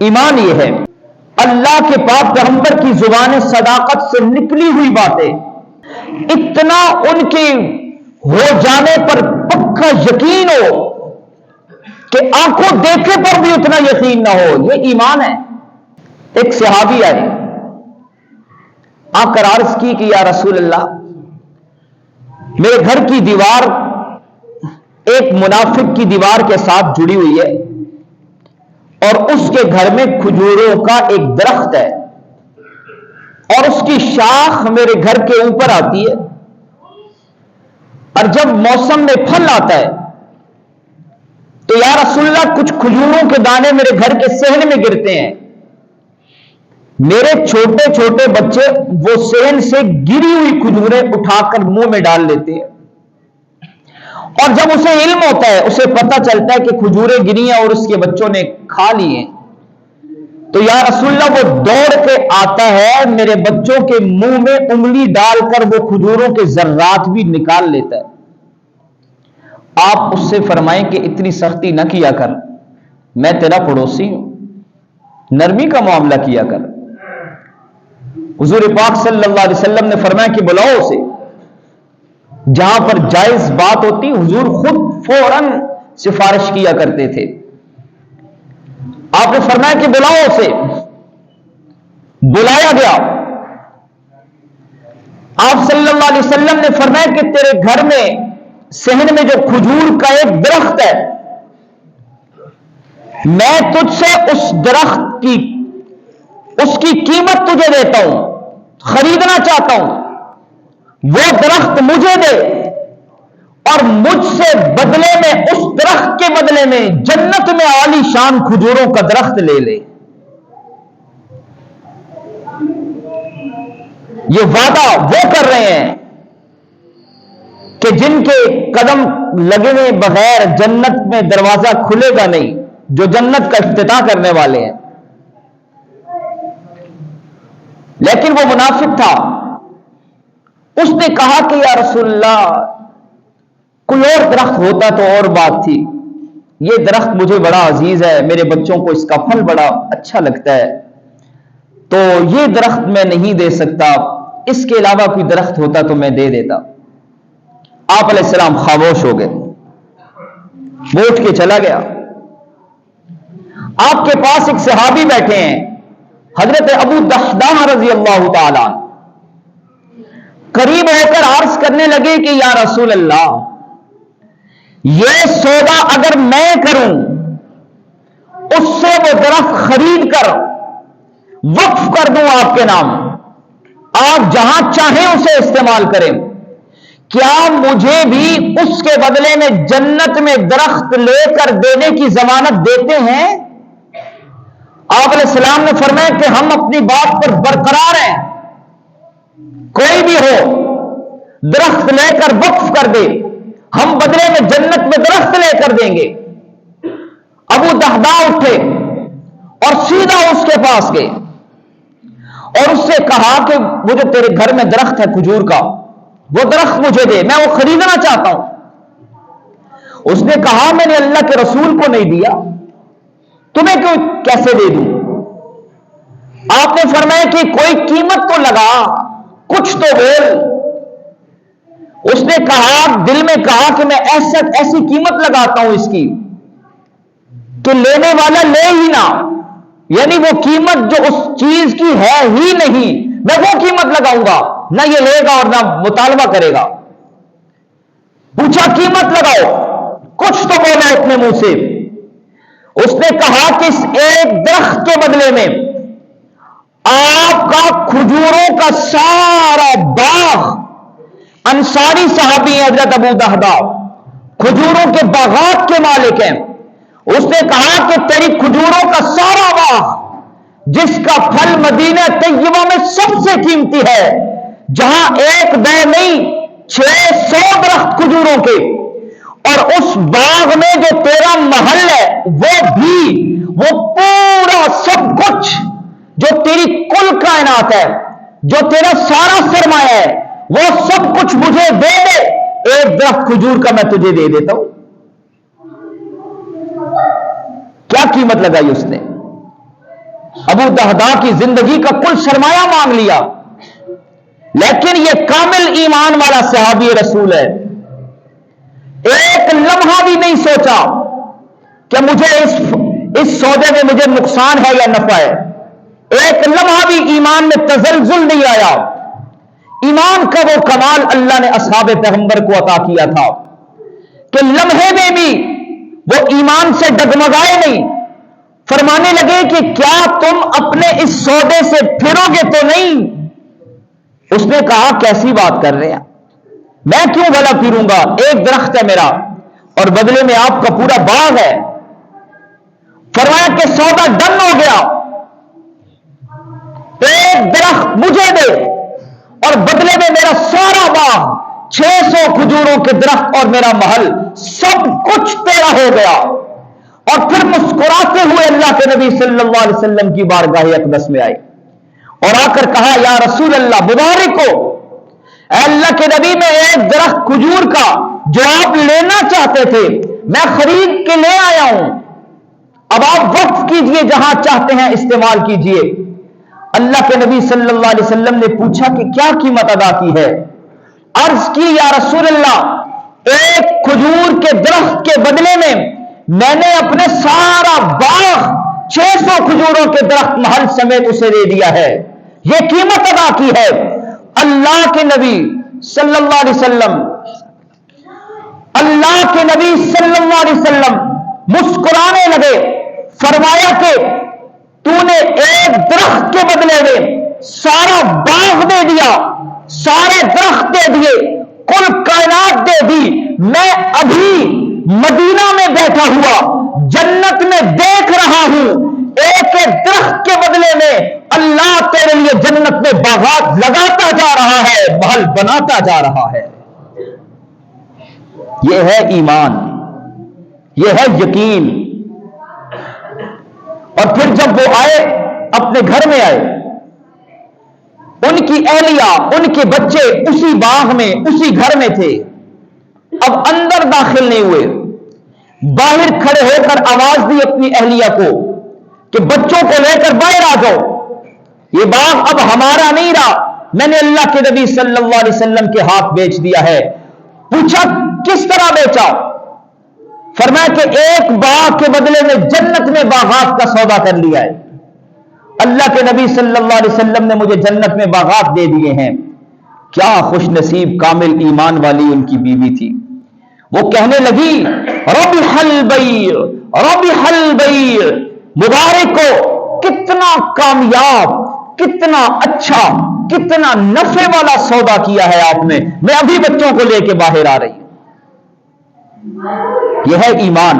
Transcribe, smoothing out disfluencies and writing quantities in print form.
ایمان یہ ہے اللہ کے پاک پیغمبر کی زبان صداقت سے نکلی ہوئی باتیں اتنا ان کے ہو جانے پر پکا یقین ہو کہ آنکھوں دیکھے پر بھی اتنا یقین نہ ہو، یہ ایمان ہے۔ ایک صحابی آئے، آ کر عرض کی کہ یا رسول اللہ، میرے گھر کی دیوار ایک منافق کی دیوار کے ساتھ جڑی ہوئی ہے اور اس کے گھر میں کھجوروں کا ایک درخت ہے اور اس کی شاخ میرے گھر کے اوپر آتی ہے، اور جب موسم میں پھل آتا ہے تو یا رسول اللہ کچھ کھجوروں کے دانے میرے گھر کے صحن میں گرتے ہیں، میرے چھوٹے چھوٹے بچے وہ صحن سے گری ہوئی کھجوریں اٹھا کر منہ میں ڈال لیتے ہیں، اور جب اسے علم ہوتا ہے، اسے پتہ چلتا ہے کہ کھجوریں گری ہیں اور اس کے بچوں نے کھا لی ہیں، تو یا رسول اللہ وہ دوڑ کے آتا ہے، میرے بچوں کے منہ میں انگلی ڈال کر وہ کھجوروں کے ذرات بھی نکال لیتا ہے۔ آپ اس سے فرمائیں کہ اتنی سختی نہ کیا کر، میں تیرا پڑوسی ہوں، نرمی کا معاملہ کیا کر۔ حضور پاک صلی اللہ علیہ وسلم نے فرمایا کہ بلاؤ اسے۔ جہاں پر جائز بات ہوتی حضور خود فوراً سفارش کیا کرتے تھے۔ آپ نے فرمایا کہ بلاؤ اسے، بلایا گیا۔ آپ صلی اللہ علیہ وسلم نے فرمایا کہ تیرے گھر میں صحن میں جو کھجور کا ایک درخت ہے، میں تجھ سے اس درخت کی اس کی قیمت تجھے دیتا ہوں، خریدنا چاہتا ہوں، وہ درخت مجھے دے اور مجھ سے بدلے میں اس درخت کے بدلے میں جنت میں عالی شان کھجوروں کا درخت لے لے۔ یہ وعدہ وہ کر رہے ہیں کہ جن کے قدم لگنے بغیر جنت میں دروازہ کھلے گا نہیں، جو جنت کا افتتاح کرنے والے ہیں۔ لیکن وہ منافق تھا، اس نے کہا کہ یا رسول اللہ کوئی اور درخت ہوتا تو اور بات تھی، یہ درخت مجھے بڑا عزیز ہے، میرے بچوں کو اس کا پھل بڑا اچھا لگتا ہے، تو یہ درخت میں نہیں دے سکتا، اس کے علاوہ کوئی درخت ہوتا تو میں دے دیتا۔ آپ علیہ السلام خاموش ہو گئے، وہ اٹھ کے چلا گیا۔ آپ کے پاس ایک صحابی بیٹھے ہیں، حضرت ابو دحداہ رضی اللہ تعالی، قریب ہو کر عرض کرنے لگے کہ یا رسول اللہ، یہ سودا اگر میں کروں، اس سے وہ درخت خرید کر وقف کر دوں آپ کے نام، آپ جہاں چاہیں اسے استعمال کریں، کیا مجھے بھی اس کے بدلے میں جنت میں درخت لے کر دینے کی ضمانت دیتے ہیں؟ آپ علیہ السلام نے فرمایا کہ ہم اپنی بات پر برقرار ہیں، کوئی بھی ہو درخت لے کر وقف کر دے، ہم بدلے میں جنت میں درخت لے کر دیں گے۔ ابو دحداہ اٹھے اور سیدھا اس کے پاس گئے اور اس سے کہا کہ وہ جو تیرے گھر میں درخت ہے کھجور کا، وہ درخت مجھے دے، میں وہ خریدنا چاہتا ہوں۔ اس نے کہا میں نے اللہ کے رسول کو نہیں دیا، تمہیں کیسے دے دوں؟ آپ نے فرمایا کہ کوئی قیمت تو لگا، کچھ تو بول۔ اس نے کہا، دل میں کہا کہ میں ایسی قیمت لگاتا ہوں اس کی کہ لینے والا لے ہی نہ، یعنی وہ قیمت جو اس چیز کی ہے ہی نہیں، میں وہ قیمت لگاؤں گا، نہ یہ لے گا اور نہ مطالبہ کرے گا۔ پوچھا قیمت لگاؤ، کچھ تو بولا اپنے منہ سے۔ اس نے کہا کہ اس ایک درخت کے بدلے میں آپ کا کھجوروں کا سارا باغ، انصاری صحابی ہیں حضرت ابو دحداہ، کھجوروں کے باغات کے مالک ہیں۔ اس نے کہا کہ تیری کھجوروں کا سارا باغ، جس کا پھل مدینہ طیبہ میں سب سے قیمتی ہے، جہاں ایک بے نہیں 600 درخت کھجوروں کے، اور اس باغ میں جو تیرا محل ہے وہ پورا سب کچھ جو تیری کل کائنات ہے، جو تیرا سارا سرمایہ ہے، وہ سب کچھ مجھے دے دے، ایک درخت کھجور کا میں تجھے دے دیتا ہوں۔ کیا قیمت لگائی اس نے؟ ابو دہدا کی زندگی کا کل سرمایہ مانگ لیا، لیکن یہ کامل ایمان والا صحابی رسول ہے، ایک لمحہ بھی نہیں سوچا کہ مجھے اس سودے میں مجھے نقصان ہے یا نفع ہے، ایک لمحہ بھی ایمان میں تزلزل نہیں آیا۔ ایمان کا وہ کمال اللہ نے اصحاب پیغمبر کو عطا کیا تھا کہ لمحے میں بھی وہ ایمان سے ڈگمگائے نہیں، فرمانے لگے کہ کیا تم اپنے اس سودے سے پھرو گے تو نہیں؟ اس نے کہا کیسی بات کر رہے ہیں، میں کیوں بھلا پھروں گا؟ ایک درخت ہے میرا اور بدلے میں آپ کا پورا باغ ہے۔ فرمایا کہ سودا ڈن ہو گیا، ایک درخت مجھے دے اور بدلے میں میرا سارا باغ، 600 کھجوروں کے درخت اور میرا محل، سب کچھ تیرا ہو گیا۔ اور پھر مسکراتے ہوئے اللہ کے نبی صلی اللہ علیہ وسلم کی بارگاہ اقدس میں آئے اور آ کر کہا یا رسول اللہ مبارک ہو، اے اللہ کے نبی، میں ایک درخت کھجور کا جو آپ لینا چاہتے تھے میں خرید کے لے آیا ہوں، اب آپ وقف کیجئے، جہاں چاہتے ہیں استعمال کیجئے۔ اللہ کے نبی صلی اللہ علیہ وسلم نے پوچھا کہ کیا قیمت ادا کی ہے؟ عرض کی یا رسول اللہ ایک کھجور کے درخت کے بدلے میں میں نے اپنے سارا باغ 600 کھجوروں کے درخت محل سمیت اسے دے دیا ہے، یہ قیمت ادا کی ہے۔ اللہ کے نبی صلی اللہ علیہ وسلم مسکرانے لگے، فرمایا کہ تو نے ایک درخت کے بدلے میں سارا باغ دے دیا، سارے درخت دے دیے، کل کائنات دے دی، میں ابھی مدینہ میں بیٹھا ہوا جنت میں دیکھ رہا ہوں، ایک ایک درخت کے بدلے میں اللہ تیرے لیے جنت میں باغات لگاتا جا رہا ہے، محل بناتا جا رہا ہے۔ یہ ہے ایمان، یہ ہے یقین۔ اور پھر جب وہ آئے اپنے گھر میں آئے، ان کی اہلیہ ان کے بچے اسی باغ میں اسی گھر میں تھے، اب اندر داخل نہیں ہوئے، باہر کھڑے ہو کر آواز دی اپنی اہلیہ کو کہ بچوں کو لے کر باہر آ جاؤ، یہ باغ اب ہمارا نہیں رہا، میں نے اللہ کے نبی صلی اللہ علیہ وسلم کے ہاتھ بیچ دیا ہے۔ پوچھا کس طرح بیچا؟ فرمایا کہ ایک باغ کے بدلے میں جنت میں باغات کا سودا کر لیا ہے، اللہ کے نبی صلی اللہ علیہ وسلم نے مجھے جنت میں باغات دے دیے ہیں۔ کیا خوش نصیب کامل ایمان والی ان کی بیوی تھی۔ وہ کہنے لگی ربح البیع ربح البیع، مبارک ہو، کتنا کامیاب، کتنا اچھا، کتنا نفع والا سودا کیا ہے آپ نے، میں ابھی بچوں کو لے کے باہر آ رہی ہوں۔ یہ ہے ایمان۔